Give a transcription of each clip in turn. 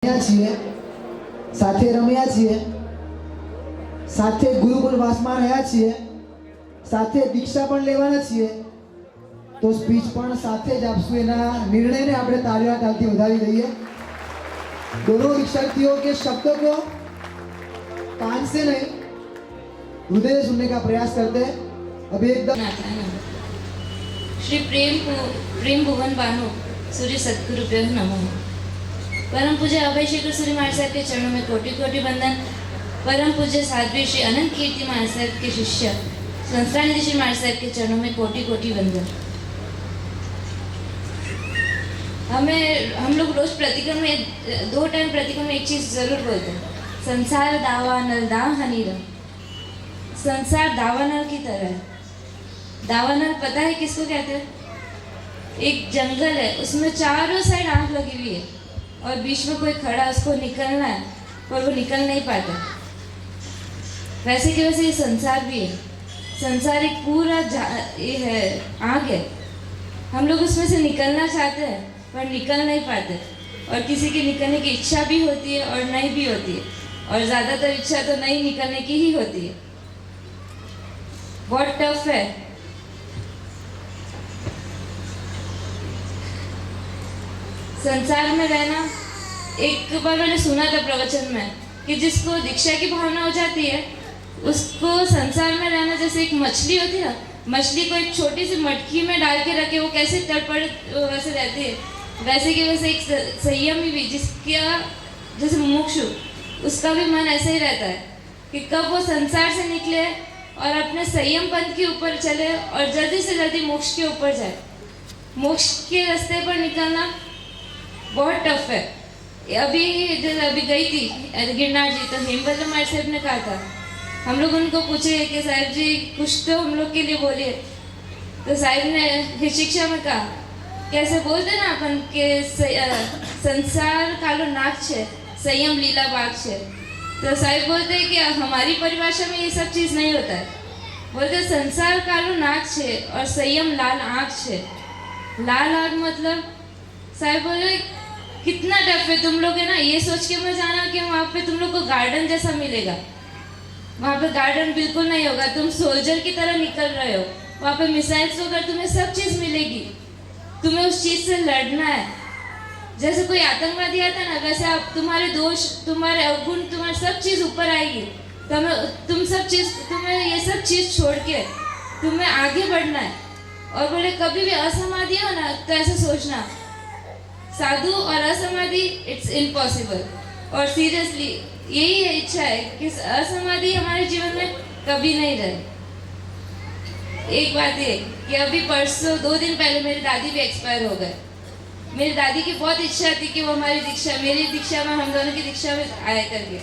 છીએ, સાથે રમ્યા છીએ, સાથે ગુરુકુલવાસમાં રહ્યા છીએ, સાથે દીક્ષા પણ લેવાના છીએ, તો સ્પીચ પણ સાથે જ આપશું. એના નિર્ણયને આપણે તાળીઓના તાલથી વધાવી દઈએ. दोनों शिक्षार्थियों के शब्दों को कान से नहीं हृदय से सुनने का प्रयास करते हैं. अभी एकदम श्री प्रेम भुवन भानु सूर्य सद्गुरुभ्यो नमः. परम पूज्य अभय शेखर सूर्य महाराज साहब के चरणों में कोटि कोटि वंदन. परम पूज्य साध्वी श्री अनंत कीर्ति महाराज साहब के शिष्य संस्थान निधि श्री महाराज साहब के चरणों में कोटि कोटि वंदन. हम लोग रोज प्रतिक्रम में 2 टाइम प्रतिक्रम में एक चीज जरूर बोलते हैं, संसार दावानल दाहनीर. संसार दावानल की तरह है. दावानल पता है किसको कहते हैं? एक जंगल है, उसमें चारों साइड आग लगी हुई है और बीच में कोई खड़ा, उसको निकलना है पर वो निकल नहीं पाता. वैसे कि वैसे ये संसार भी है. संसार एक पूरा ये है, आग है. हम लोग उसमें से निकलना चाहते हैं पर निकल नहीं पाते, और किसी की निकलने की इच्छा भी होती है और नहीं भी होती है, और ज़्यादातर इच्छा तो नहीं निकलने की ही होती है. बहुत टफ है. संसार में रहना, एक बार मैंने सुना था प्रवचन में कि जिसको दीक्षा की भावना हो जाती है उसको संसार में रहना जैसे एक मछली होती है ना, मछली को एक छोटी सी मटकी में डाल के रखे वो कैसे तड़पड़ वैसे रहती है, वैसे कि वैसे एक संयमी भी जिसका जैसे मुमुक्षु, उसका भी मन ऐसे ही रहता है कि कब वो संसार से निकले और अपने संयम पंथ के ऊपर चले और जल्दी से जल्दी मोक्ष के ऊपर जाए. मोक्ष के रास्ते पर निकलना बहुत टफ है. अभी गई थी गिरनार जी, तो हेमवल्लभ महाराज साहब ने कहा था, हम लोग उनको पूछे कि साहब जी कुछ तो हम लोग के लिए बोलिए. तो साहब ने शिक्षा में कहा, कैसे बोलते ना अपन के संसार कालो नाग छे, संयम लीला बाग छे. तो साहब बोलते हैं कि हमारी परिभाषा में ये सब चीज़ नहीं होता है. बोलते संसार कालो नाग छे और संयम लाल आँख छे. लाल आँख मतलब साहब बोले कितना टफ है. तुम लोग है ना, ये सोच के मत जाना कि वहाँ पे तुम लोग को गार्डन जैसा मिलेगा. वहाँ पे गार्डन बिल्कुल नहीं होगा. तुम सोल्जर की तरह निकल रहे हो. वहाँ पे मिसाइल्स वगैरह तुम्हें सब चीज़ मिलेगी. तुम्हें उस चीज़ से लड़ना है. जैसे कोई आतंकवादी आता है ना, वैसे आप तुम्हारे दोष, तुम्हारे अवगुण, तुम्हारी सब चीज़ ऊपर आएगी. तुम्हें ये सब चीज़ छोड़ के तुम्हें आगे बढ़ना है. और बोले कभी भी असमाधि हो ना तो ऐसे सोचना, साधु और असमाधि इट्स इम्पॉसिबल. और सीरियसली यही है इच्छा है कि असमाधि हमारे जीवन में कभी नहीं रहे. एक बात ये कि अभी परसों 2 दिन पहले मेरी दादी भी एक्सपायर हो गए. मेरी दादी की बहुत इच्छा थी कि वो हमारी दीक्षा, मेरी दीक्षा में, हम दोनों की दीक्षा में आया करके.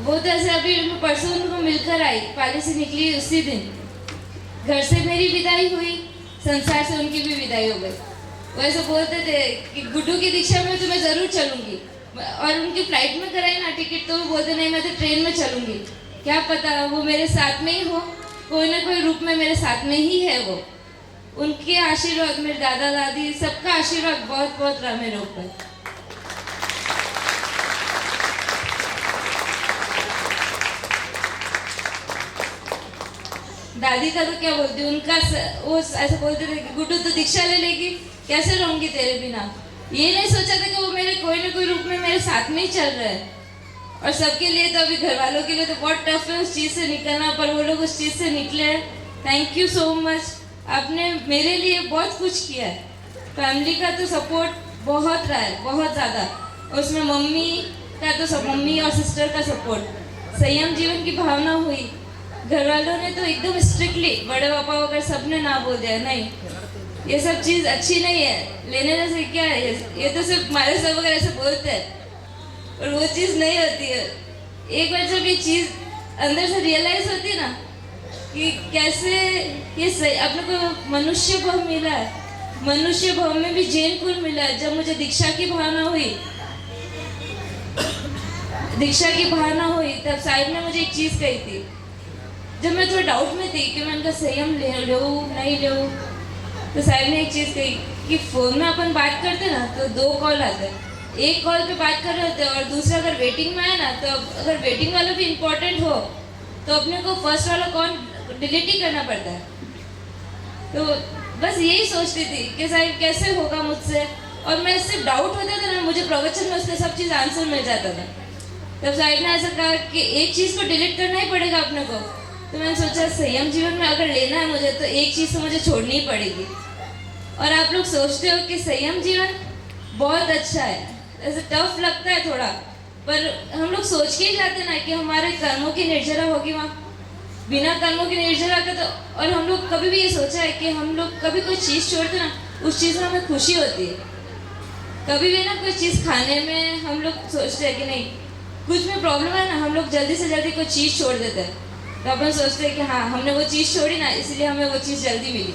वो तो ऐसे अभी परसों उनको मिलकर आई, पाली से निकली उसी दिन. घर से मेरी विदाई हुई, संसार से उनकी भी विदाई हो गई. वो ऐसे बोलते थे कि गुड्डू की दीक्षा में तो मैं ज़रूर चलूँगी, और उनकी फ्लाइट में कराई ना टिकट, तो वो बोलते नहीं मैं तो ट्रेन में चलूँगी. क्या पता वो मेरे साथ में ही हो, कोई ना कोई रूप में मेरे साथ में ही है वो. उनके आशीर्वाद, मेरे दादा दादी सबका आशीर्वाद बहुत बहुत रहा मेरे ऊपर. दादी का तो क्या बोलती, उनका वो ऐसे बोलते थे कि गुड्डू तो दीक्षा ले लेगी, कैसे रहूँगी तेरे बिना. ये नहीं सोचा था कि वो मेरे कोई ना कोई रूप में मेरे साथ में ही चल रहा है. और सबके लिए तो, अभी घर वालों के लिए तो बहुत टफ है उस चीज़ से निकलना, पर वो लोग उस चीज़ से निकले. Thank you so much. आपने मेरे लिए बहुत कुछ किया है. फैमिली का तो सपोर्ट बहुत रहा है, बहुत ज़्यादा. उसमें मम्मी का तो मम्मी और सिस्टर का सपोर्ट. संयम जीवन की भावना हुई. घर वालों ने तो एकदम स्ट्रिक्टली, बड़े पापा वगैरह सब ने ना बोल दिया, नहीं ये सब चीज़ अच्छी नहीं है, लेने जैसे क्या है, ये तो सिर्फ मारे सब वगैरह ऐसे बोलते हैं, और वो चीज़ नहीं होती है. एक बार जब ये चीज़ अंदर से रियलाइज होती है ना कि कैसे ये अपने को मनुष्य भाव मिला है, मनुष्य भाव में भी जैन कुल मिला है. जब मुझे दीक्षा की भावना हुई तब साहिब ने मुझे एक चीज़ कही थी. जब मैं थोड़ा डाउट में थी कि मैं उनका संयम ले लूँ नहीं लूँ, तो साहिब ने एक चीज़ कही कि फ़ोन में अपन बात करते ना तो 2 कॉल आते हैं. एक कॉल पे बात कर रहे होते हैं और दूसरा अगर वेटिंग में है ना, तो अगर वेटिंग वाला भी इम्पोर्टेंट हो तो अपने को फर्स्ट वाला कॉल डिलीट ही करना पड़ता है। तो बस यही सोचती थी कि शायद कैसे होगा मुझसे, और मैं सिर्फ डाउट होता था ना, मुझे प्रवचन में उसका सब चीज़ आंसर मिल जाता था। तब साहिब ने ऐसा कहा कि एक चीज़ को डिलीट करना ही पड़ेगा अपने को। तो मैंने सोचा संयम जीवन में अगर लेना है मुझे, तो एक चीज़ तो मुझे छोड़नी ही पड़ेगी। और आप लोग सोचते हो कि संयम जीवन बहुत अच्छा है, ऐसे टफ लगता है थोड़ा, पर हम लोग सोच के ही जाते ना कि हमारे कर्मों की निर्जरा होगी वहाँ, बिना कर्मों की निर्जरा का। तो और हम लोग कभी भी ये सोचा है कि हम लोग कभी कोई चीज़ छोड़ते ना, उस चीज़ में हमें खुशी होती है। कभी भी ना कोई चीज़ खाने में हम लोग सोचते हैं कि नहीं, कुछ में प्रॉब्लम है ना, हम लोग जल्दी से जल्दी कोई चीज़ छोड़ देते हैं। तो अपन सोचते हैं कि हाँ, हमने वो चीज़ छोड़ी ना, इसलिए हमें वो चीज़ जल्दी मिली।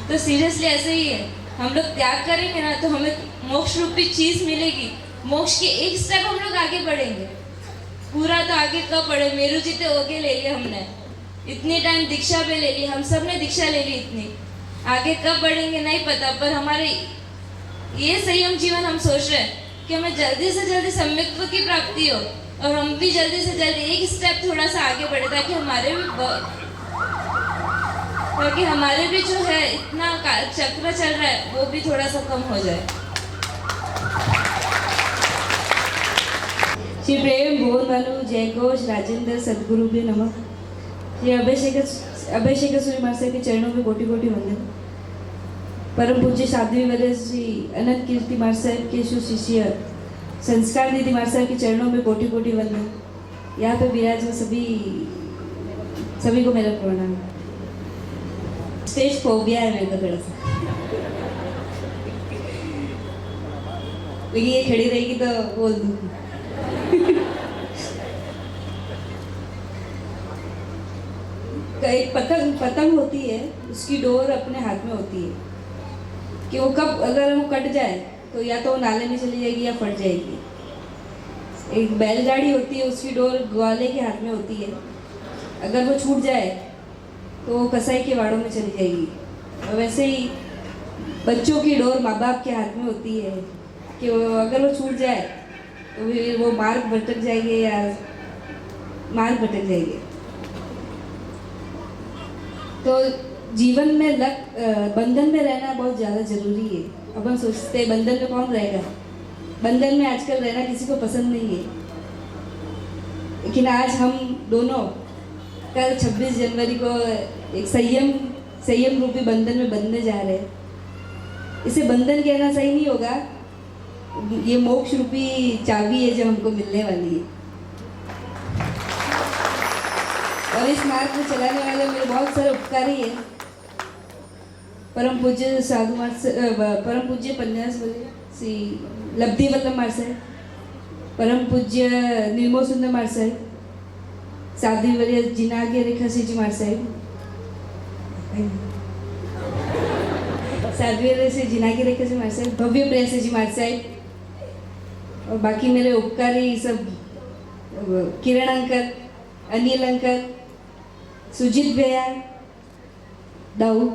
तो सीरियसली ऐसे ही है, हम लोग त्याग करेंगे ना तो हमें मोक्ष रूपी चीज़ मिलेगी। मोक्ष के एक स्टेप हम लोग आगे बढ़ेंगे। पूरा तो आगे कब बढ़े, मेरू जीते ओके ले लिया हमने, इतनी टाइम दीक्षा भी ले ली, हम सब ने दीक्षा ले ली इतनी, आगे कब बढ़ेंगे नहीं पता। पर हमारे ये संयम जीवन हम सोच रहे हैं कि हमें जल्दी से जल्दी सम्यक्त्व की प्राप्ति हो, और हम भी जल्दी से जल्दी एक स्टेप थोड़ा सा आगे बढ़े, ताकि हमारे भी जो है इतना चक्र चल रहा है वो भी थोड़ा सा कम हो जाए। श्री प्रेम बोध भानु जय घोष राजेंद्र सदगुरु भी नमः। श्री अभिषेक सूर्य महाशय के चरणों में कोटि कोटि वंदन। परम पूज्य साध्वी वैद्य श्री अनंत कीर्ति महाशय के शिष्य संस्कार निधि महाशय के चरणों में कोटि कोटि वंदन। यहाँ पे विराज सभी को मेरा प्रणाम। स्टेज फोबिया है मेरे को थोड़ा सा, लेकिन ये खड़ी रहेगी तो बोल दूँ। एक पतंग होती है, उसकी डोर अपने हाथ में होती है कि वो कब अगर वो कट जाए तो या तो वो नाले में चली जाएगी या फट जाएगी। एक बैलगाड़ी होती है, उसकी डोर ग्वाले के हाथ में होती है, अगर वो छूट जाए तो वो कसाई के वाड़ों में चली जाएगी। और वैसे ही बच्चों की डोर माँ बाप के हाथ में होती है कि अगर वो छूट जाए तो वो मार्ग भटक जाएंगे या मार्ग भटक जाएंगे। तो जीवन में बंधन में रहना बहुत ज़्यादा जरूरी है। अपन सोचते हैं बंधन में कौन रहेगा, बंधन में आजकल रहना किसी को पसंद नहीं है। लेकिन आज हम दोनों कल 26 जनवरी को एक संयम रूपी बंधन में बंधने जा रहे हैं। इसे बंधन कहना सही नहीं होगा, ये मोक्ष रूपी चाबी है जो हमको मिलने वाली है। और इस मार्ग को चलाने वाले मेरे बहुत सारे उपकारी हैं। परम पूज्य परम पूज्य पन्यास श्री लब्धि वल्लभ महाशय, परम पूज्य निर्मल सुंदर महाशय, साध्वी वर्य जिनागे रेखा सिंह जी महाशय, साध्वी वर्य से जिनागे रेखा सिंह महाशय, भव्य प्रिया जी महाशय, और बाकी मेरे उपकारी सब किरण अंकल, अनिल अंकल, सुजीत भैया, Dau,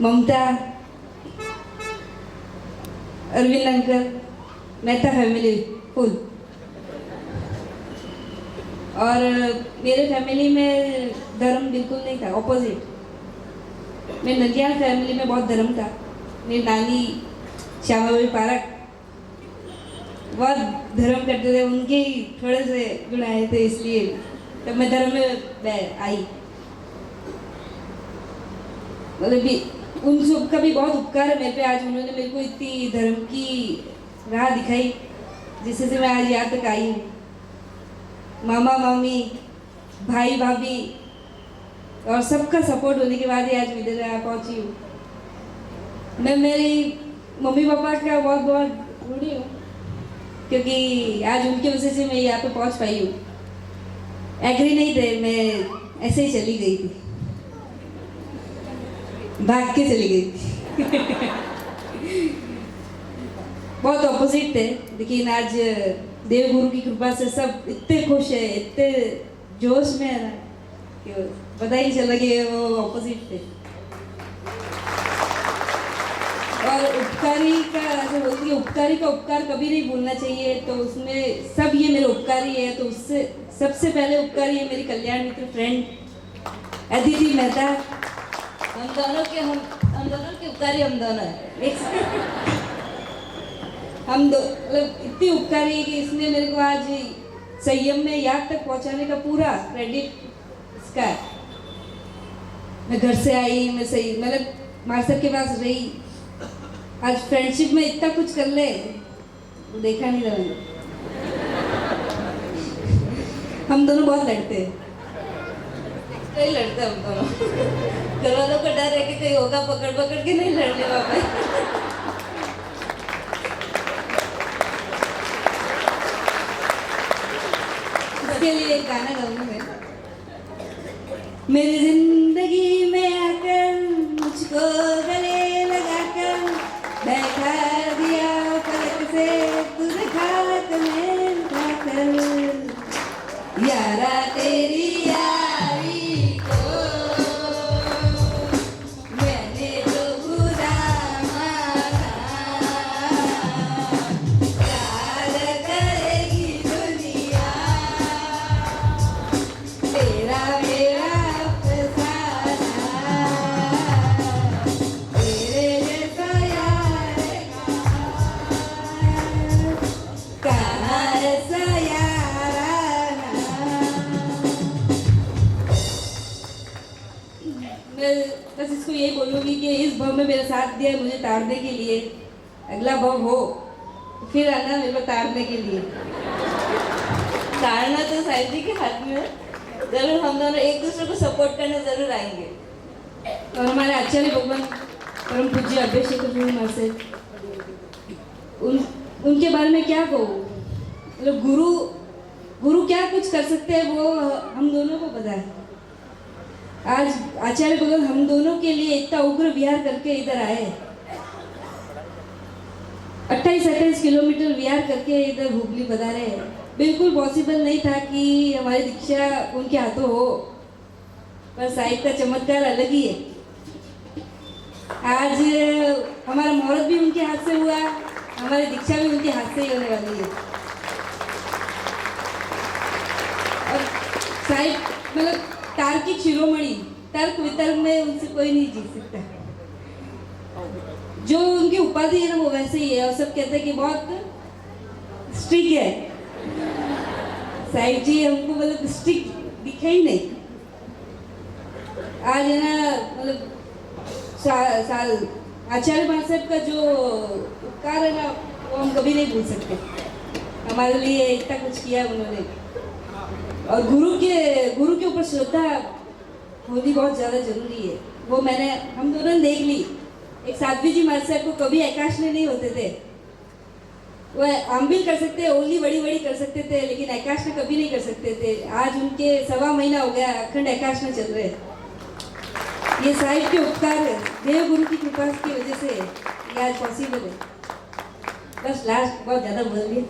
Mamta, Arvind uncle, Mehta family full. और मेरे फैमिली में धर्म बिल्कुल नहीं था, ऑपोजिट। मेरे नंदियाल फैमिली में बहुत धर्म था। मेरी नानी श्यामाबाई पारक बहुत धर्म करते थे, उनके ही थोड़े से गुण आए थे, इसलिए तब मैं धर्म में आई। मतलब उन सब का भी बहुत उपकार है मेरे पे। आज उन्होंने मेरे को इतनी धर्म की राह दिखाई जिससे से मैं आज यहाँ तक आई हूँ। मामा मामी, भाई भाभी और सबका सपोर्ट होने के बाद ही आज मैं इधर पहुँची हूँ। मैं मेरी मम्मी पापा का बहुत बहुत ऋणी हूँ, क्योंकि आज उनकी वजह से मैं यहाँ पे पहुँच पाई हूँ। एग्री नहीं थे, मैं ऐसे ही चली गई थी, भाग के चली गई थी। बहुत ऑपोजिट थे, लेकिन आज देव गुरु की कृपा से सब इतने खुश है, इतने जोश में है ना कि पता ही चला कि वो ऑपोजिट थे। और उपकारी का जो होती है, उपकारी का उपकार कभी नहीं भूलना चाहिए। तो उसमें सब ये मेरे उपकारी है। तो उससे सबसे पहले उपकारी है मेरी कल्याण मित्र फ्रेंड अदिति मेहता। हम दोनों के उपकारी हम दोनों हैं। मतलब इतनी उपकारी है कि इसने मेरे को आज संयम में याद तक पहुंचाने का पूरा क्रेडिट इसका है। मैं घर से आई, मैं सही मतलब मास्टर के पास रही, आज फ्रेंडशिप में इतना कुछ कर ले देखा नहीं था। हम दोनों बहुत लड़ते हैं। कहीं लड़ते हम दोनों। घर वालों का डर है कि कहीं होगा पकड़ पकड़ के नहीं लड़ने पापा। इसके लिए एक गाना गाऊंगी मैं। मेरी जिंदगी में आकर मुझको गले लगाकर बैठा दिया पलक से तुझे खाक में उठाकर, यारा तेरी यारी को मैंने तो बुरा माना, याद करेगी दुनिया तेरा मेरा अफसाना, तेरे जैसा यार कहाँ ऐसा याराना। मैं बस इसको यही बोलूँगी कि इस भव में मेरा साथ दिया मुझे ताड़ने के लिए, अगला भव हो फिर आना मेरे को ताड़ने के लिए। ताड़ना तो साहिब जी के हाथ में है। जरूर हम दोनों एक दूसरे को सपोर्ट करने जरूर आएंगे। और हमारे आचार्य भगवान परम पूज्य अभिषेक महाराज से उनके बारे में क्या कहूँ। मतलब गुरु क्या कुछ कर सकते हैं वो हम दोनों को पता है। आज आचार्य भगवान हम दोनों के लिए इतना उग्र विहार करके इधर आए, 28-28 किलोमीटर विहार करके इधर हुगली पधारे। बिल्कुल पॉसिबल नहीं था कि हमारी दीक्षा उनके हाथों हो, पर साहिब का चमत्कार अलग ही है। आज हमारा मुहूर्त भी उनके हाथ से हुआ, हमारी दीक्षा भी उनके हाथ से ही होने वाली है। और साहिब मतलब तार्किक शिरोमणि, तर्क वितर्क में उनसे कोई नहीं जीत सकता। जो उनकी उपाधि है ना वो वैसे ही है। और सब कहते हैं कि बहुत स्ट्रिक्ट है साहिब जी, हमको मतलब स्ट्रिक्ट दिखे ही नहीं। आज है ना मतलब साल आचार्य महासाहब का जो उपकार है ना वो हम कभी नहीं भूल सकते। हमारे लिए इतना कुछ किया उन्होंने। और गुरु के ऊपर श्रद्धा होनी बहुत ज़्यादा जरूरी है। वो हम दोनों ने देख ली। एक साध्वी जी महाराज साहब को कभी आकाश में नहीं होते थे। वो आम्बिल कर सकते, ओली बड़ी बड़ी कर सकते थे, लेकिन आकाश में कभी नहीं कर सकते थे। आज उनके 1.25 महीना हो गया अखंड आकाश में चल रहे। ये साहिब के उपकार है, देव गुरु की कृपा की वजह से ये आज पॉसिबल है। बस लास्ट बहुत ज़्यादा बोल दिए।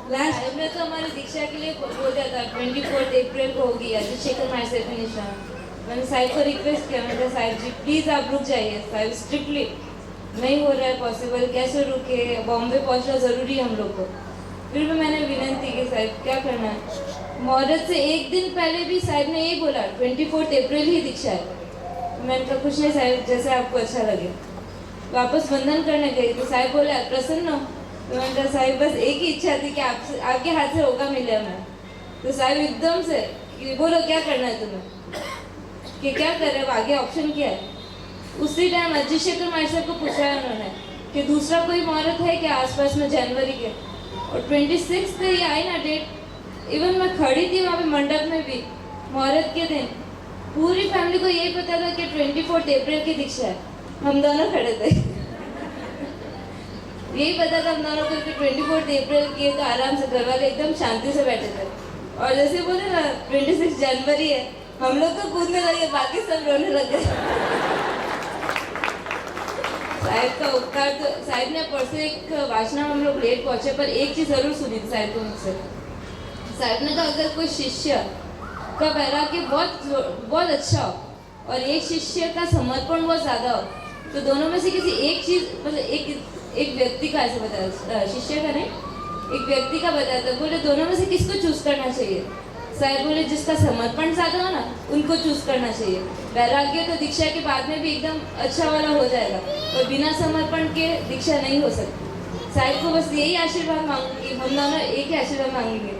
साहिब ने तो हमारी दीक्षा के लिए बोल दिया था 24 अप्रैल को होगी अभिषेक महाराज से निशान। मैंने साहिब को रिक्वेस्ट किया, मैंने कहा साहिब जी प्लीज़ आप रुक जाइए। साहिब स्ट्रिक्टली नहीं हो रहा है पॉसिबल, कैसे रुके, बॉम्बे पहुंचना ज़रूरी है हम लोग को। फिर भी मैंने विनती की साहिब क्या करना है। मुहूर्त से एक दिन पहले भी साहिब ने यही बोला 24 अप्रैल ही दीक्षा है। मैंने कहा कुछ नहीं साहिब, जैसे आपको अच्छा लगे। वापस वंदन करने गई तो साहिब बोले प्रसन्न हो। तो मैंने कहा साहिब बस एक ही इच्छा थी कि आपके हाथ से होगा मिले मैं। तो साहिब एकदम से कि बोलो क्या करना है तुम्हें, कि क्या कर रहे हो, आगे ऑप्शन क्या है। उसी टाइम अजय शेखर माई साहब को पूछा है उन्होंने कि दूसरा कोई मुहूर्त है क्या आसपास में जनवरी के। और 26 पे ये आई ना डेट। इवन मैं खड़ी थी वहाँ पे मंडप में भी मुहूर्त के दिन। पूरी फैमिली को यही पता था कि 24 अप्रैल की दीक्षा है। हम दोनों खड़े थे यही पता था हम दोनों को कि 24 अप्रैल की है। तो आराम से घर वाले एकदम शांति से बैठे थे। और जैसे बोले ना 26 जनवरी है, हम लोग तो कूदने लगे, बाकी सब रोने लगे। साहिब का उपकार तो साहिब ने परसों एक वाचना में हम लोग लेट पहुंचे, पर एक चीज़ जरूर सुनी थी साहिब को मुझसे। साहिब ने कहा अगर कोई शिष्य का वैराग्य बहुत अच्छा हो और एक शिष्य का समर्पण बहुत ज़्यादा हो तो दोनों में से किसी एक चीज़ मतलब एक व्यक्ति का ऐसे बताया, शिष्य का नहीं, एक व्यक्ति का बताया था, बोले दोनों में से किसको चूज करना चाहिए? साहब बोले जिसका समर्पण ज़्यादा हो ना उनको चूज करना चाहिए। वैराग्य तो दीक्षा के बाद में भी एकदम अच्छा वाला हो जाएगा, और बिना समर्पण के दीक्षा नहीं हो सकती। साहब को बस यही आशीर्वाद मांगूंगी, हम दोनों एक ही आशीर्वाद मांगेंगे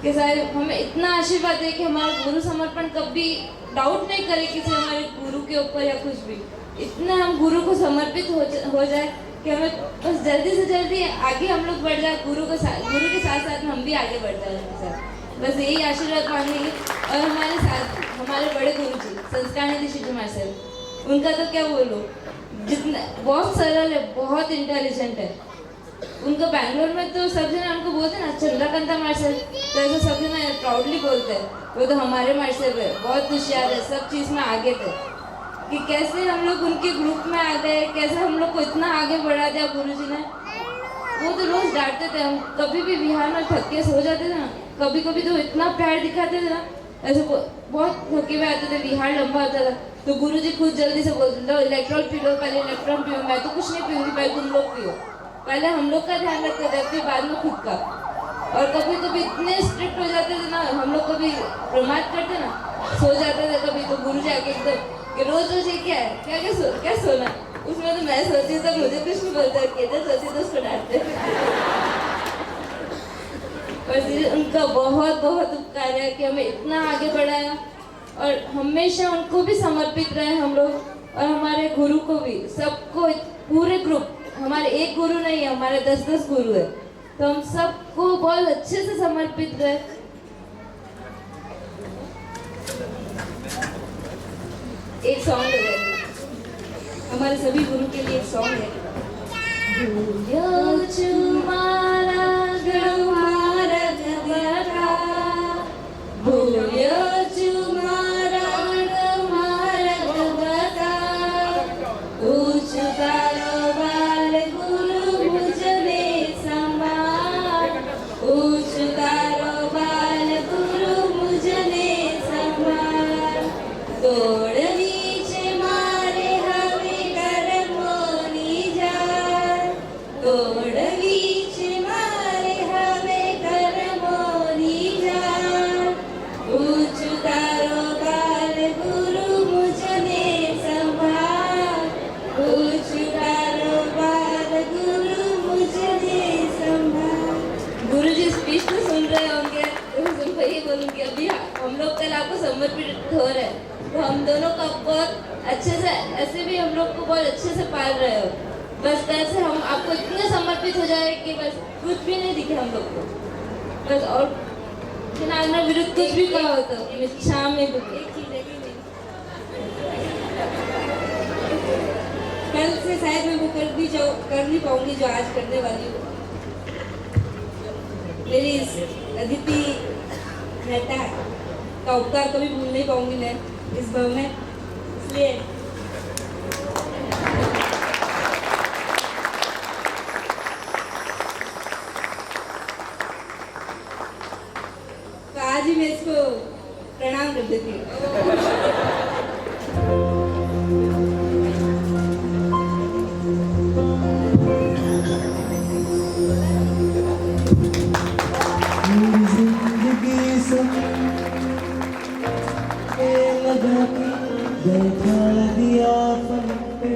कि साहब हमें इतना आशीर्वाद दे कि हमारा गुरु समर्पण कभी डाउट नहीं करे किसी हमारे गुरु के ऊपर या कुछ भी। इतना हम गुरु को समर्पित हो जाए कि हमें बस जल्दी से जल्दी आगे हम लोग बढ़ जाए, गुरु के साथ साथ हम भी आगे बढ़ जाए उनके साथ। बस यही आशीर्वाद मांगेंगे। और हमारे साथ हमारे बड़े गुरु जी संस्कार निधि शिव कुमार सर, उनका तो क्या बोलो, जितना बहुत सरल है, बहुत इंटेलिजेंट है। उनको बैंगलोर में तो सब जन उनको बोलते हैं ना चंद्रकांता मार्शल, तो ऐसा सब जन प्राउडली बोलते हैं वो तो हमारे मार्शल है, बहुत होशियार है, सब चीज़ में आगे थे। कि कैसे हम लोग उनके ग्रुप में आ गए, कैसे हम लोग को इतना आगे बढ़ा दिया गुरुजी ने। वो तो रोज डांटते थे, हम कभी भी बिहार में थक के सो जाते थे ना, कभी कभी तो इतना प्यार दिखाते थे ना, ऐसे बहुत थके हुए आते थे, बिहार लंबा होता था तो गुरुजी खुद जल्दी से बोलते लो इलेक्ट्रॉल पी लो, पहले इलेक्ट्रॉल पियो, मैं तो कुछ नहीं पीऊंगी, पहले तुम लोग पियो। पहले हम लोग का ध्यान रखते थे, फिर बाद में खुद का। और कभी कभी इतने स्ट्रिक्ट हो जाते थे ना, हम लोग कभी प्रमाद करते ना, सो जाते थे कभी, तो गुरुजी आके एकदम कि रोज रोज ये क्या है, क्या सोना। उसमें तो मैं सोती तो मुझे कुछ नहीं बोलता, कहते सोती तो उसको डांटते। और उनका बहुत बहुत उपकार है कि हमें इतना आगे बढ़ाया, और हमेशा उनको भी समर्पित रहे हम लोग, और हमारे गुरु को भी, सबको, पूरे ग्रुप, हमारे एक गुरु नहीं है, हमारे 10-10 गुरु है, तो हम सबको बहुत अच्छे से समर्पित रहे। एक सॉन्ग है हमारे सभी गुरु के लिए, एक सॉन्ग है। भूल्यो चुमारा गमारा गदरा, भूल्यो चुमारा गमारा गदरा, उच्चारो बाल गुरु मुझने संभाल, उच्चारो बाल गुरु मुझने संभाल, तोड़ अभी हम लोग कल आपको समर्पित हो रहे हैं, तो हम दोनों का बहुत अच्छे से, ऐसे भी हम लोग को बहुत अच्छे से पाल रहे हो। बस कैसे हम आपको इतने समर्पित हो जाए कि बस कुछ भी नहीं दिखे हम लोग को, बस। और फिर विरुद्ध कुछ भी कहा हो तो शाम में एक चीज है कि कल से शायद मैं वो कर नहीं पाऊंगी जो आज करने वाली हूँ। मेरी अदिति रहता है का उपकार कभी भूल नहीं पाऊंगी मैं इस भाव में, इसलिए तो आज ही मैं इसको प्रणाम कर देती हूँ। बैठा दिया फन पे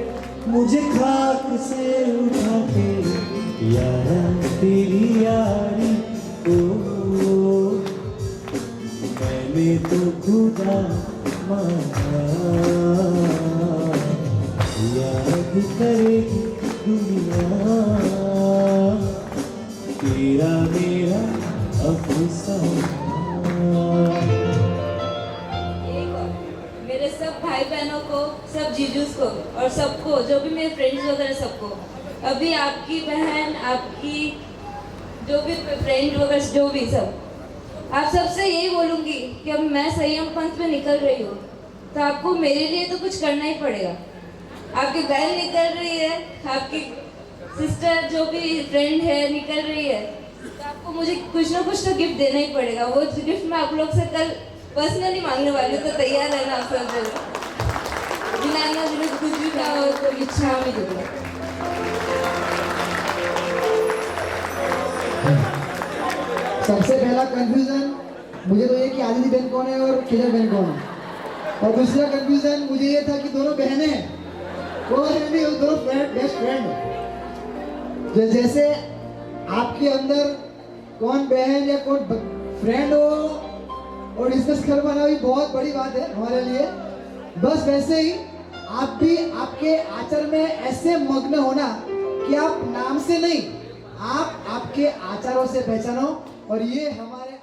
मुझे खाक से उठा के, यारा तेरी यारी को मैंने तो खुदा माना, याद करेगी दुनिया तेरा मेरा अफसाना। मेरे सब भाई बहनों को, सब जीजूस को, और सबको जो भी मेरे फ्रेंड्स वगैरह सबको, अभी आपकी बहन, आपकी जो भी फ्रेंड वगैरह जो भी सब, आप सबसे यही बोलूँगी कि अब मैं संयम पंथ में निकल रही हूँ, तो आपको मेरे लिए तो कुछ करना ही पड़ेगा। आपकी बहन निकल रही है, आपकी सिस्टर जो भी फ्रेंड है निकल रही है, तो आपको मुझे कुछ ना कुछ तो गिफ्ट देना ही पड़ेगा। वो गिफ्ट मैं आप लोग से कल पर्सनली मांगने वाली हूँ, तो तैयार रहना आप सब। ज्ञानामृत कुछ और तो इच्छामि दुर्लभम्। सबसे पहला कंफ्यूजन मुझे तो ये कि आदिति बहन कौन है और खिलर बहन कौन है, और दूसरा कंफ्यूजन मुझे ये था कि दोनों बहनें हैं, कौन है नहीं, वो दोनों बेस्ट फ्रेंड है। जैसे आपके अंदर कौन बहन या कौन फ्रेंड हो और डिस्कस कर पाना भी बहुत बड़ी बात है हमारे लिए। बस वैसे ही आप भी आपके आचरण में ऐसे मग्न होना कि आप नाम से नहीं, आप आपके आचारों से पहचानो, और ये हमारे